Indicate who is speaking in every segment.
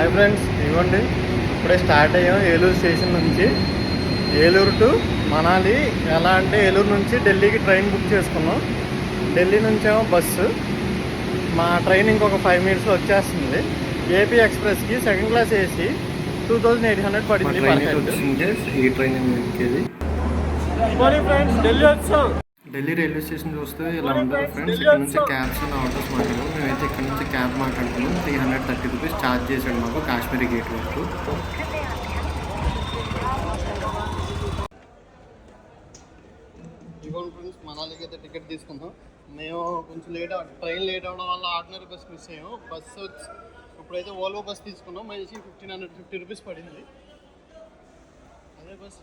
Speaker 1: Hi friends, ఇవ్వండి ఇప్పుడే start అయ్యాం ఏలూరు స్టేషన్ నుంచి. ఏలూరు టు మనాలి. ఎలా అంటే ఏలూరు నుంచి ఢిల్లీకి ట్రైన్ బుక్ చేసుకున్నాం. ఢిల్లీ నుంచేమో బస్సు. మా ట్రైన్ ఇంకొక 5 minutesలో వచ్చేస్తుంది. ఏపీ ఎక్స్ప్రెస్కి సెకండ్ క్లాస్ ఏసీ 2800 పడింది. ఢిల్లీ వచ్చాం.
Speaker 2: ఢిల్లీ రైల్వే స్టేషన్ చూస్తే ఇలా ఉంటుంది ఫ్రెండ్స్. ఇక్కడ నుంచి క్యాబ్స్ అండ్ ఆటోస్ మాట్లాడాము. మేమైతే ఇక్కడ నుంచి క్యాబ్ మాట్లాడుతున్నాం. 330 రూపీస్ ఛార్జ్ చేశాడు మాకు కాశ్మీరీ గేట్ వరకు.
Speaker 1: ఇవ్వండి ఫ్రెండ్స్, మనాలికి అయితే టికెట్ తీసుకుందాం. మేము కొంచెం ట్రైన్ లేట్ అవ్వడం వల్ల ఆర్డినరీ బస్ మిస్ అయ్యాం. బస్సు వచ్చి ఇప్పుడైతే ఓల్వో బస్ తీసుకున్నాం. మనిషి 1550 రూపీస్ పడింది. అదే బస్.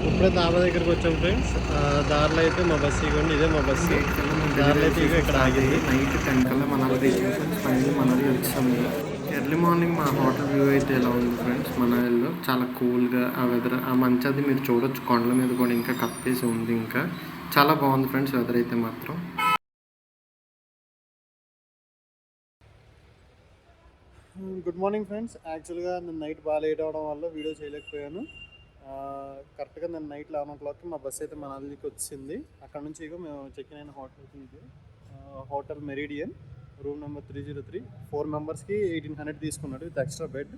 Speaker 1: ఇప్పుడే దాబా దగ్గరికి వచ్చాం ఫ్రెండ్స్. దారిలో అయితే మా బస్సు ఇవ్వండి, ఇదే మా బస్సు. దారిలో అయితే ఇక్కడ ఆగింది.
Speaker 2: నైట్ 10 కల్లా మనాలి రీచ్ ఫైనల్ మనాలి వచ్చాము. ఎర్లీ మార్నింగ్ మా హోటల్ వ్యూ అయితే ఎలా ఉంది ఫ్రెండ్స్. మనాలిలో చాలా కూల్గా ఆ వెదర్, ఆ మంచి అది మీరు చూడొచ్చు. కొండల మీద కూడా ఇంకా కప్పేసి ఉంది. ఇంకా చాలా బాగుంది ఫ్రెండ్స్ వెదర్ అయితే మాత్రం.
Speaker 1: Good morning friends. యాక్చువల్గా నేను నైట్ బాగా లేట్ అవడం వల్ల వీడియో చేయలేకపోయాను. కరెక్ట్గా నేను నైట్ 11 o'clockకి మా బస్సు అయితే మనాలికి వచ్చింది. అక్కడ నుంచి ఇక మేము చెక్ ఇన్ అయిన హోటల్ ఇది హోటల్ మెరిడియన్, రూమ్ నెంబర్ 303. 4 మెంబర్స్కి 1800 తీసుకున్నాడు విత్ ఎక్స్ట్రా బెడ్.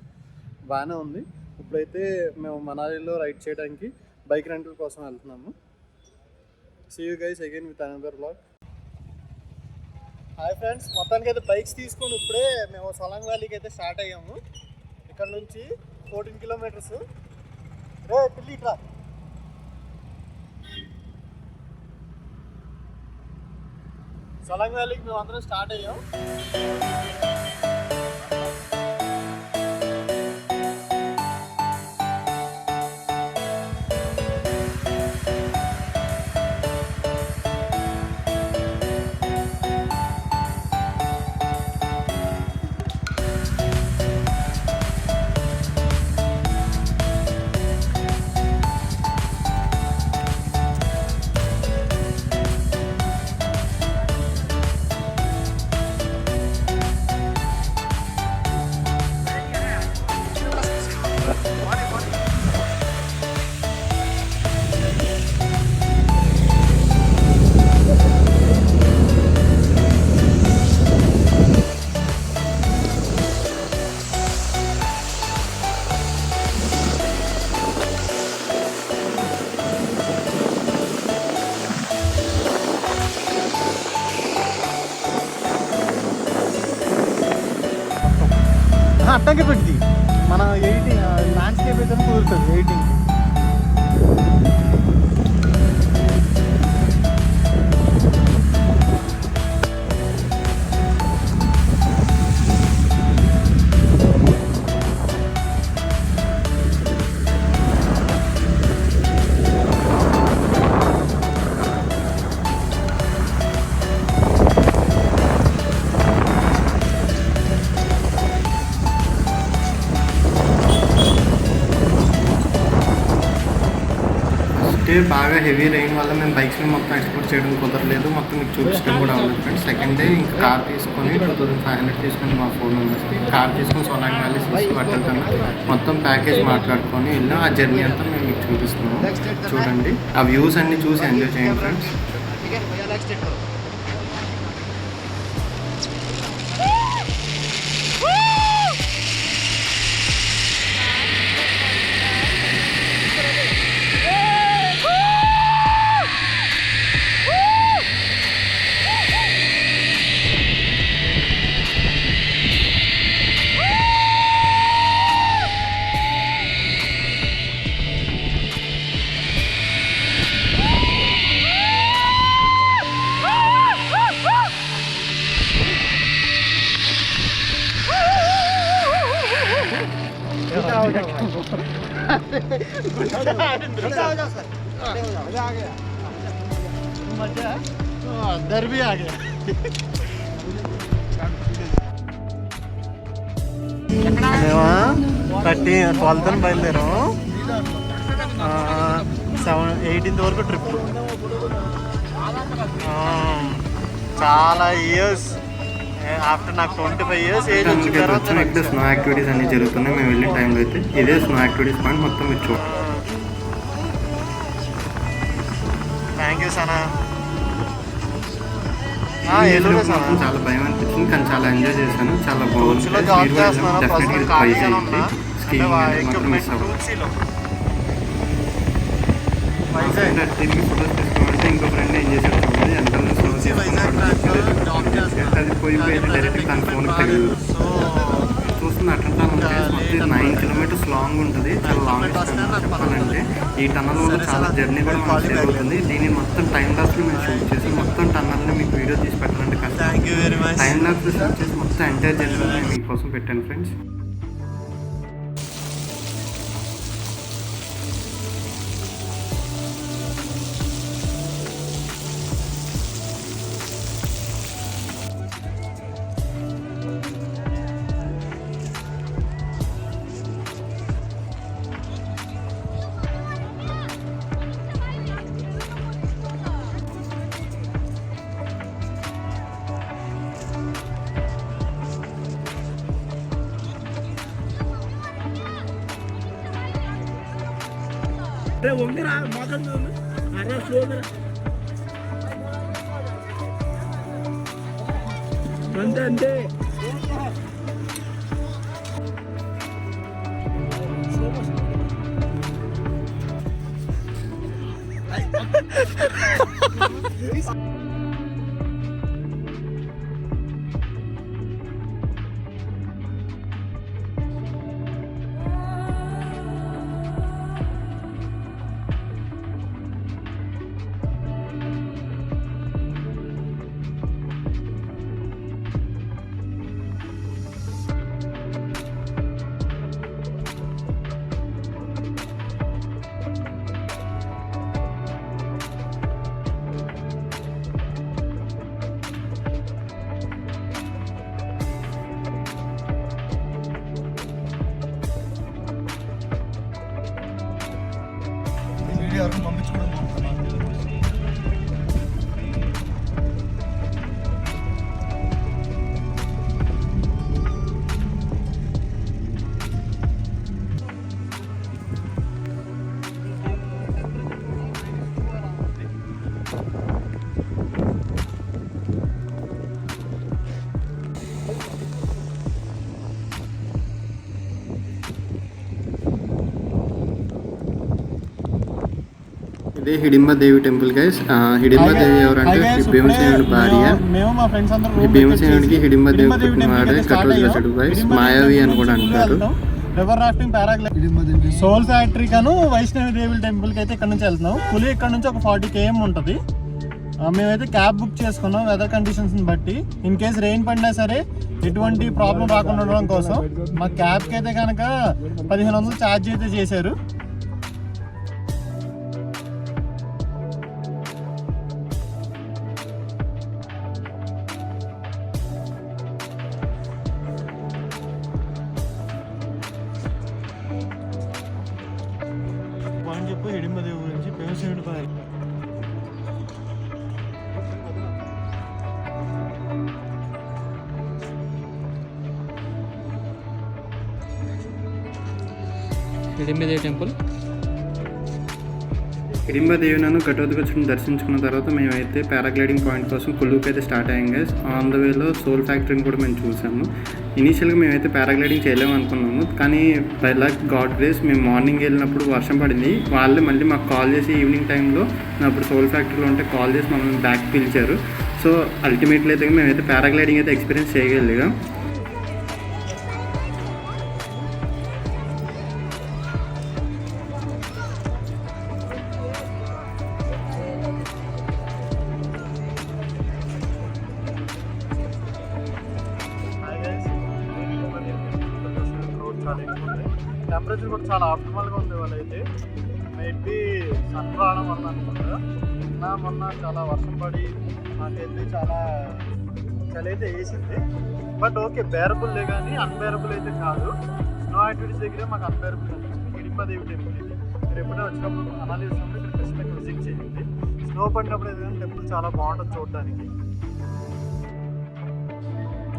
Speaker 1: బాగానే ఉంది. ఇప్పుడైతే మేము మనాలిలో రైడ్ చేయడానికి బైక్ రెంటల్ కోసం వెళ్తున్నాము. See you guys again with another vlog. Hi friends, మొత్తానికి అయితే బైక్స్ తీసుకొని ఇప్పుడే మేము సొలాంగ్ వ్యాలీకి అయితే స్టార్ట్ అయ్యాము. ఇక్కడ నుంచి 14 kilometers. రే పిల్లి ఇట్రా. సొలాంగ్ వ్యాలీకి మేము అందరం స్టార్ట్ అయ్యాం. అట్టంకే పెట్టి మన 18 ల్యాండ్స్కేప్ అయితే కుదురుతుంది 18.
Speaker 2: బాగా హెవీ రెయిన్ వల్ల మేము బైక్స్ని మొత్తం ఎక్స్పోర్ట్ చేయడం కుదరలేదు. మొత్తం మీకు చూపించడం కూడా అవ్వలేదు ఫ్రెండ్స్. సెకండ్ డే ఇంకా కార్ తీసుకొని 2500 తీసుకొని మా 4 మెంబర్స్కి కార్ తీసుకొని సొలాంగ్ వ్యాలీ పట్టడం మొత్తం ప్యాకేజ్ మాట్లాడుకొని వెళ్ళాం. ఆ జర్నీ అంతా మేము మీకు చూపిస్తున్నాము. చూడండి, ఆ వ్యూస్ అన్ని చూసి ఎంజాయ్ చేయండి ఫ్రెండ్స్. अंदर भी आ गया।
Speaker 1: 12th బయలుదేరాము. 18th వరకు ట్రిప్. చాలా ఇయర్స్ ఆఫ్టర్ నాకు 25 years ఏజ్ వచ్చిన తర్వాత
Speaker 2: ఇక్కడ స్నో యాక్టివిటీస్ అన్ని జరుగుతున్నాయి. మేము వెళ్ళిన టైంలో అయితే ఇదే స్నో యాక్టివిటీస్ పాయింట్ మొత్తం మీరు చూడండి.
Speaker 1: Thank you Sana.
Speaker 2: చాలా భయం అనిపించింది కానీ చాలా ఎంజాయ్ చేశాను. చాలా బాగుంది. తిరిగి ఫోటోస్ తీసుకోవాలంటే ఇంకో ఫ్రెండ్ ఏం చేశాడు చూడండి, ఎంత అది పోయిపోయి డైరెక్ట్ తన ఫోన్కి తగ్గదు. చూస్తుంది అట్లా మొత్తం 9 kilometers లాంగ్ ఉంటుంది. చాలా లాంగ్ చెప్పాలంటే ఈ టన్నల్ వల్ల చాలా జర్నీ కూడా మనకు సేవ్ అవుతుంది. దీన్ని మొత్తం టైం లాప్స్లో మేము షూట్ చేసి మొత్తం టన్నల్ని మీకు వీడియో తీసి పెట్టాలంటే కష్టం. టైం లాప్స్లో షూట్ చేసి మొత్తం ఎంటైర్ జర్నీ నేను మీకోసం పెట్టాను ఫ్రెండ్స్.
Speaker 3: అంతే
Speaker 2: ఇదే హిడింబ దేవి టెంపుల్ గైస్. హిడింబ దేవి ఎవరంటే భీమసేనుడి భార్య. ఈ భీమసేనుడికి హిడింబ దేవి పుట్టినవాడే కట్టోజగసుడు గైస్. మాయావి అని కూడా అంటారు.
Speaker 1: River rafting, paragliding, soul factory కను వైష్ణవి దేవి టెంపుల్కి అయితే ఇక్కడ నుంచి వెళ్తున్నాం. కులి ఇక్కడ నుంచి ఒక 40 km ఉంటుంది. మేమైతే క్యాబ్ బుక్ చేసుకున్నాం వెదర్ కండిషన్స్ని బట్టి. ఇన్ కేస్ రెయిన్ పడినా సరే ఎటువంటి ప్రాబ్లం రాకుండా ఉండడం కోసం మా క్యాబ్కి అయితే కనుక 1500 ఛార్జ్ అయితే చేశారు. చెప్పు హిడింబదేవి గురించి. భీమసేనుడి భార్య.
Speaker 3: హిడింబదేవి టెంపుల్.
Speaker 2: హిడింబదేవిని ఘటోత్కచుడిని దర్శించుకున్న తర్వాత మేమైతే పారాగ్లైడింగ్ పాయింట్ కోసం కుల్లూకి అయితే స్టార్ట్ అయ్యాం గైస్. ఆన్ ద వేలో సోల్ ఫ్యాక్టరీని కూడా మేము చూసాము. ఇనీషియల్గా మేమైతే పారాగ్లైడింగ్ చేయలేము అనుకున్నాము, కానీ బై లక్ గాడ్ గ్రేస్ మేము మార్నింగ్ వెళ్ళినప్పుడు వర్షం పడింది. వాళ్ళే మళ్ళీ మాకు కాల్ చేసి ఈవినింగ్ టైంలో అప్పుడు సోల్ ఫ్యాక్టరీలో ఉంటే కాల్ చేసి మమ్మల్ని బ్యాక్ పిలిచారు. సో అల్టిమేట్లీ అయితే మేమైతే పారాగ్లైడింగ్ అయితే ఎక్స్పీరియన్స్ చేయగలిగాం.
Speaker 1: టెంపరేచర్ కూడా చాలా ఆప్టిమల్గా ఉంది. వాళ్ళైతే మైట్ బి సన్ రావడం వల్ల అనుకుంటా. మొన్న చాలా వర్షం పడి మాకైతే చాలా చలి అయితే వేసింది. బట్ ఓకే, బేరబుల్లే కానీ అన్బేరబుల్ అయితే కాదు. స్నో యాక్టివిటీస్ దగ్గర మాకు అన్బేరబుల్ కనిపించింది హిడింబాదేవి టెంపుల్ ఇది. మీరు ఎప్పుడైనా వచ్చినప్పుడు అనాలి వచ్చినప్పుడు ఇక్కడ ఖచ్చితంగా విజిట్ చేయండి. స్నో పడినప్పుడు ఏదైనా టెంపుల్ చాలా బాగుంటుంది చూడడానికి.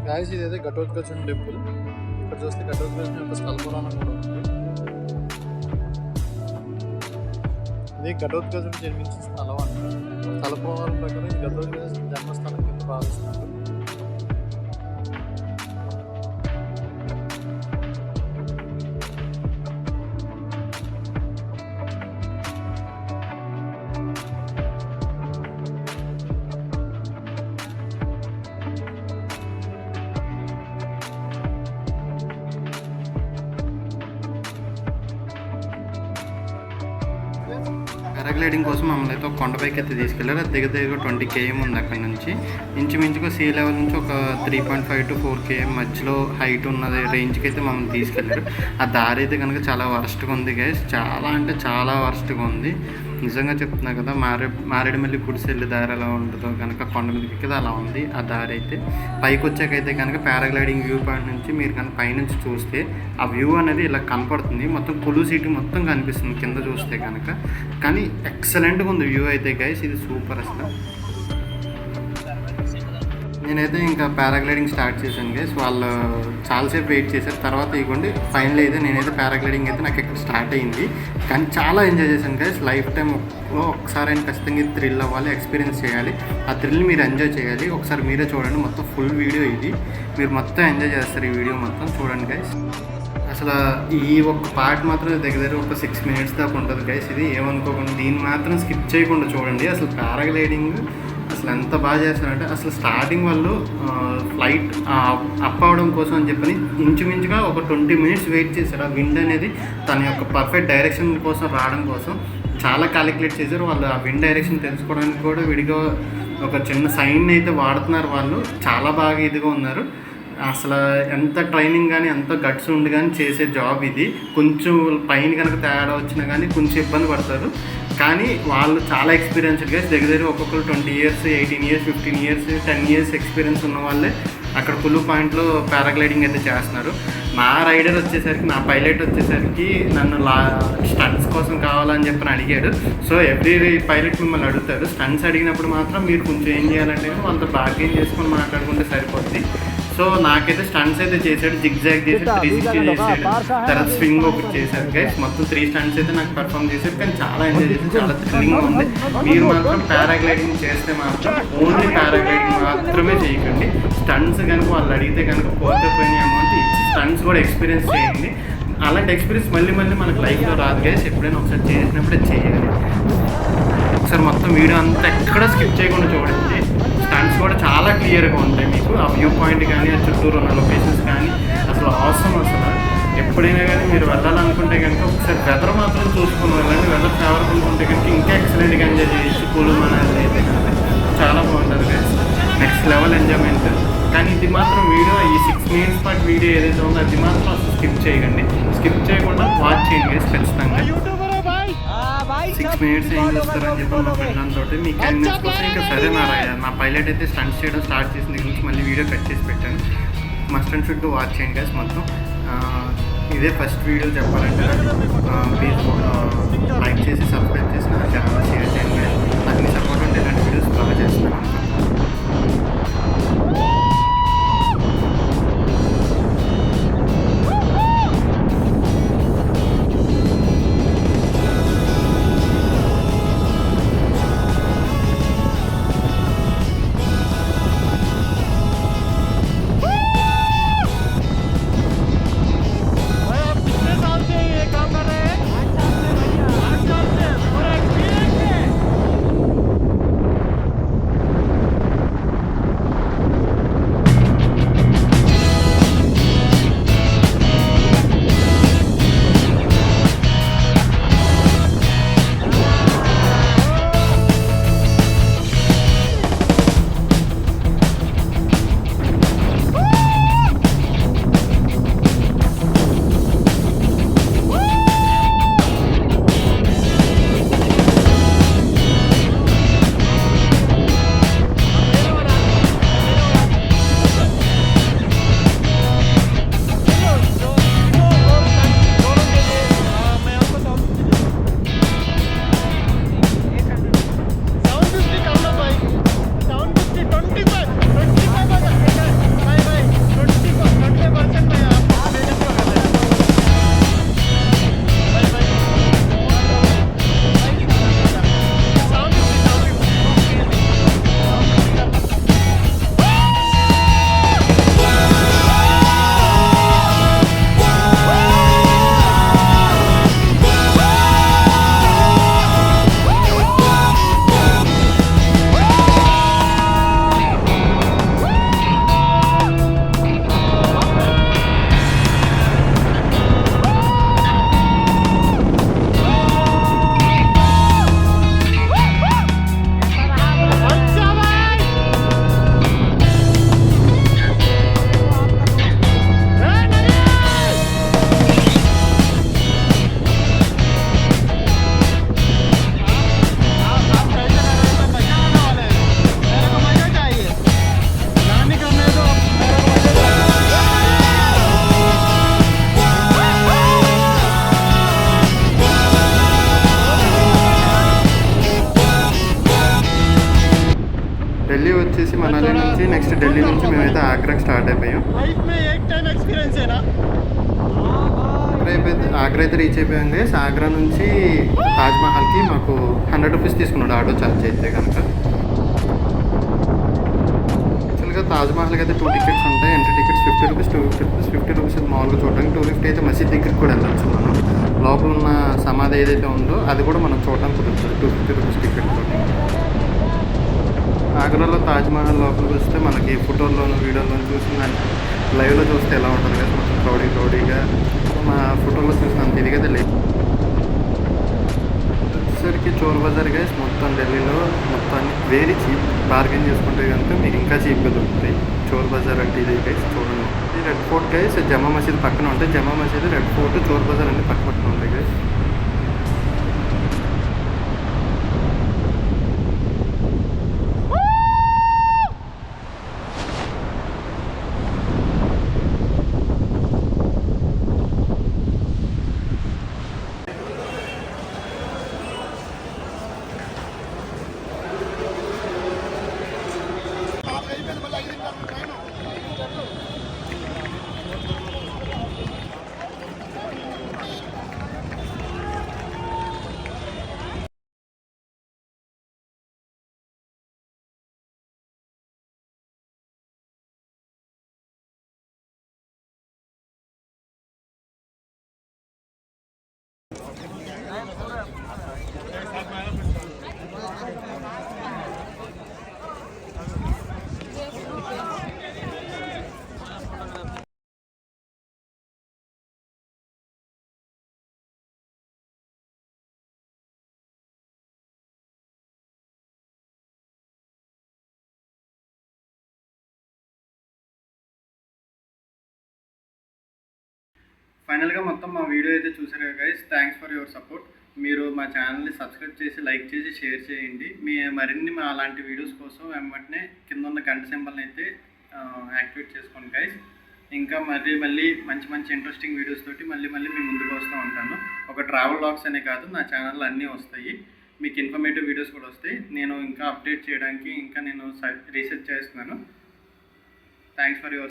Speaker 1: గాయస్ ఇదైతే ఘటోత్కచుని టెంపుల్. ఇక్కడ చూస్తే ఘటోత్కచుని యొక్క స్థలపురాణం కూడా ఉంది. ఇది ఘటోత్కచుడు జన్మించిన స్థలం అంట. స్థల పురాణాల ప్రకారం ఇది ఘటోత్కచుని జన్మస్థానం కింద భావిస్తున్నారు.
Speaker 2: పారాగ్లైడింగ్ కోసం మమ్మల్ని అయితే ఒక కొండపైకి అయితే తీసుకెళ్ళారు. అది దగ్గర 20 km ఉంది అక్కడ నుంచి. ఇంచుమించుగా సీ లెవెల్ నుంచి ఒక 3.5 to 4 km మధ్యలో హైట్ ఉన్నది రేంజ్కి అయితే మమ్మల్ని తీసుకెళ్ళారు. ఆ దారి అయితే కనుక చాలా వర్స్ట్గా ఉంది గైస్, చాలా అంటే చాలా వర్స్ట్గా ఉంది. నిజంగా చెప్తున్నా కదా, మారేడుమల్లి గుడిసి వెళ్ళే దారి ఎలా ఉంటుందో కనుక కొండ మీదకి కదా అలా ఉంది ఆ దారి అయితే. పైకి వచ్చాకైతే కనుక పారాగ్లైడింగ్ వ్యూ పాయింట్ నుంచి మీరు కనుక పైనుంచి చూస్తే ఆ వ్యూ అనేది ఇలా కనపడుతుంది. మొత్తం కులు సిటీ మొత్తం కనిపిస్తుంది కింద చూస్తే కనుక. కానీ ఎక్సలెంట్గా ఉంది వ్యూ అయితే గైస్, ఇది సూపర్ అసలు. నేనైతే ఇంకా పారాగ్లైడింగ్ స్టార్ట్ చేశాను గైస్. వాళ్ళు చాలాసేపు వెయిట్ చేశారు. తర్వాత ఇవ్వండి ఫైనల్ అయితే నేనైతే పారాగ్లైడింగ్ అయితే నాకు ఇక్కడ స్టార్ట్ అయింది. కానీ చాలా ఎంజాయ్ చేశాను గైస్. లైఫ్ టైంలో ఒకసారి అయినా ఖచ్చితంగా థ్రిల్ అవ్వాలి, ఎక్స్పీరియన్స్ చేయాలి. ఆ థ్రిల్ మీరు ఎంజాయ్ చేయాలి. ఒకసారి మీరే చూడండి, మొత్తం ఫుల్ వీడియో ఇది. మీరు మొత్తం ఎంజాయ్ చేస్తారు ఈ వీడియో మొత్తం చూడండి గైస్. అసలు ఈ ఒక్క పార్ట్ మాత్రం దగ్గర ఒక 6 minutes దాకా ఉంటుంది గైస్. ఇది ఏమనుకోకుండా దీన్ని మాత్రం స్కిప్ చేయకుండా చూడండి. అసలు పారాగ్లైడింగ్ అసలు ఎంత బాగా చేస్తారంటే, అసలు స్టార్టింగ్ వాళ్ళు ఫ్లైట్ అప్ అవడం కోసం అని చెప్పని ఇంచుమించుగా ఒక 20 minutes వెయిట్ చేశారు. ఆ విండ్ అనేది తన యొక్క పర్ఫెక్ట్ డైరెక్షన్ కోసం రావడం కోసం చాలా క్యాలిక్యులేట్ చేశారు. వాళ్ళు ఆ విండ్ డైరెక్షన్ తెలుసుకోవడానికి కూడా విడిగా ఒక చిన్న సైన్ అయితే వాడుతున్నారు. వాళ్ళు చాలా బాగా ఇదిగా ఉన్నారు. అసలు ఎంత ట్రైనింగ్ కానీ ఎంత గట్స్ ఉండి కానీ చేసే జాబ్ ఇది. కొంచెం పైన కనుక తేడా వచ్చినా కానీ కొంచెం ఇబ్బంది పడతారు. కానీ వాళ్ళు చాలా ఎక్స్పీరియన్స్డ్ గా దగ్గర ఒక్కొక్కరు 20 years, 18 years, 15 years, 10 years experience ఉన్న వాళ్ళే అక్కడ కులు పాయింట్లో పారాగ్లైడింగ్ అయితే చేస్తున్నారు. నా రైడర్ వచ్చేసరికి, నా పైలట్ వచ్చేసరికి నన్ను స్టంట్స్ కోసం కావాలని చెప్పని అడిగాడు. సో ఎవ్రీ పైలట్ మిమ్మల్ని అడుగుతారు. స్టంట్స్ అడిగినప్పుడు మాత్రం మీరు కొంచెం ఏం చేయాలంటే వాళ్ళతో బార్గెన్ చేసుకొని మాట్లాడుకుంటే సరిపోద్ది. సో నాకైతే స్టంట్స్ అయితే చేశాడు, జిగ్జాగ్ చేశాడు, 360 చేశాడు, తర్వాత స్వింగ్ ఒకటి చేశాడు గైస్. మొత్తం 3 stunts అయితే నాకు పర్ఫామ్ చేశాడు. కానీ చాలా ఎంజాయ్ చేశాడు, చాలా థ్రిల్లింగ్గా ఉంది. మీరు మాత్రం పారాగ్లైడింగ్ చేస్తే మాత్రం ఓన్లీ పారాగ్లైడింగ్ మాత్రమే చేయకండి. స్టంట్స్ కనుక వాళ్ళు అడిగితే కనుక పోయిన అమౌంట్ ఇచ్చి స్టంట్స్ కూడా ఎక్స్పీరియన్స్ చేయండి. అలాంటి ఎక్స్పీరియన్స్ మళ్ళీ మనకు లైఫ్లో రాదు గైస్. ఎప్పుడైనా ఒకసారి చేసినప్పుడే చేయాలి. ఒకసారి మొత్తం వీడియో అంతా ఎక్కడ స్కిప్ చేయకుండా చూడండి. స్టంట్స్ కూడా చాలా క్లియర్గా ఉంటాయి మీకు. ఆ వ్యూ పాయింట్ కానీ, ఆ చుట్టూరు ఉన్న లొకేషన్స్ కానీ అసలు అవసరం. అసలు ఎప్పుడైనా కానీ మీరు వెళ్ళాలనుకుంటే కనుక ఒకసారి వెదర్ మాత్రం చూసుకుని వెళ్ళండి. వెదర్ ఫేవరబుల్గా ఉంటే కనుక ఇంకా ఎక్సలెంట్గా ఎంజాయ్ చేయొచ్చు. కూల్ మనాలి అయితే కనుక చాలా బాగుంటుంది గైస్, నెక్స్ట్ లెవెల్ ఎంజాయ్మెంట్. కానీ ఇది మాత్రం వీడియో, ఈ 6 minutes పాటు వీడియో ఏదైతే ఉందో అది మాత్రం అసలు స్కిప్ చేయకండి. స్కిప్ చేయకుండా వాచ్ చేయండి గైస్ ఖచ్చితంగా. 6 minutes ఏం చూస్తారని చెప్పి మా ఫ్రెండ్ అంతోటి మీ క్యాండిడేట్స్ కోసం ఇంకా సరే నా పైలట్ అయితే స్టంట్స్ చేయడం స్టార్ట్ చేసిన దగ్గర నుంచి మళ్ళీ వీడియో కట్ చేసి పెట్టాను. మస్ట్ అండ్ షుడ్ వాచ్ చేయండి గైస్ మొత్తం. ఇదే ఫస్ట్ వీడియో చెప్పాలంటే ప్లీజ్ లైక్ చేసి సబ్స్క్రైబ్ చేసి నా ఛానల్ షేర్ చేయండి. నాకు మీ సపోర్ట్ ఉంటే ఇలాంటి వీడియోస్ బాగా చేస్తున్నాను. నెక్స్ట్ ఢిల్లీ నుంచి మేమైతే ఆగ్రాకి స్టార్ట్ అయిపోయాం. ఆగ్రా అయితే రీచ్ అయిపోయాం గైస్. ఆగ్రా నుంచి తాజ్మహల్కి మాకు 100 రూపీస్ తీసుకున్నాడు ఆటో ఛార్జ్ అయితే కనుక. యాక్చువల్గా తాజ్మహల్కి అయితే 2 టికెట్స్ ఉంటాయి. ఎంట్రీ టికెట్స్ 50 రూపీస్, 50 రూపీస్ మామూలుగా చూడడానికి, 250 అయితే మసీద్ దగ్గరికి కూడా వెళ్ళొచ్చు మనం. లోపల ఉన్న సమాధి ఏదైతే ఉందో అది కూడా మనం చూడడానికి కుదురుతుంది 250 రూపీస్ టికెట్ తోటి. ఆగ్రాలో తాజ్మహల్ లోపలికి వస్తే మనకి ఫోటోల్లోనూ వీడియోలోనూ చూసిందంటే లైవ్లో చూస్తే ఎలా ఉంటుంది కదా, మొత్తం క్రౌడీగా మా ఫోటోలో చూసినంత ఇదిగా లేదు. వచ్చేసరికి చోర్ బజార్ గైస్ మొత్తం ఢిల్లీలో మొత్తాన్ని వెరీ చీప్. బార్గెన్ చేసుకుంటే కనుక మీకు ఇంకా చీప్గా దొరుకుతాయి. చోర్ బజార్ అంటే ఇది గైస్ చూడండి. ఈ రెడ్ ఫోర్ట్ గైస్ జమా మసీద్ పక్కన ఉంటాయి. జమా మసీద్, రెడ్ ఫోర్ట్, చోర్ బజార్ అన్ని పక్క పక్కన ఉంటాయి గైస్. ఫైనల్గా మొత్తం మా వీడియో అయితే చూసారు కదా guys. Thanks for your support. మీరు మా ఛానల్ని సబ్స్క్రైబ్ చేసి, లైక్ చేసి, షేర్ చేయండి. మరిన్ని మా అలాంటి వీడియోస్ కోసం వెంటనే కింద ఉన్న గంట సింబల్ని అయితే యాక్టివేట్ చేసుకోండి గైస్. ఇంకా మళ్ళీ మంచి ఇంట్రెస్టింగ్ వీడియోస్ తోటి మళ్ళీ మీ ముందుకు వస్తూ ఉంటాను. ఒక ట్రావెల్ వ్లాగ్స్ అనే కాదు, నా ఛానల్లో అన్నీ వస్తాయి. మీకు ఇన్ఫర్మేటివ్ వీడియోస్ కూడా వస్తాయి. నేను ఇంకా అప్డేట్ చేయడానికి ఇంకా నేను రీసెర్చ్ చేస్తున్నాను. Thanks for your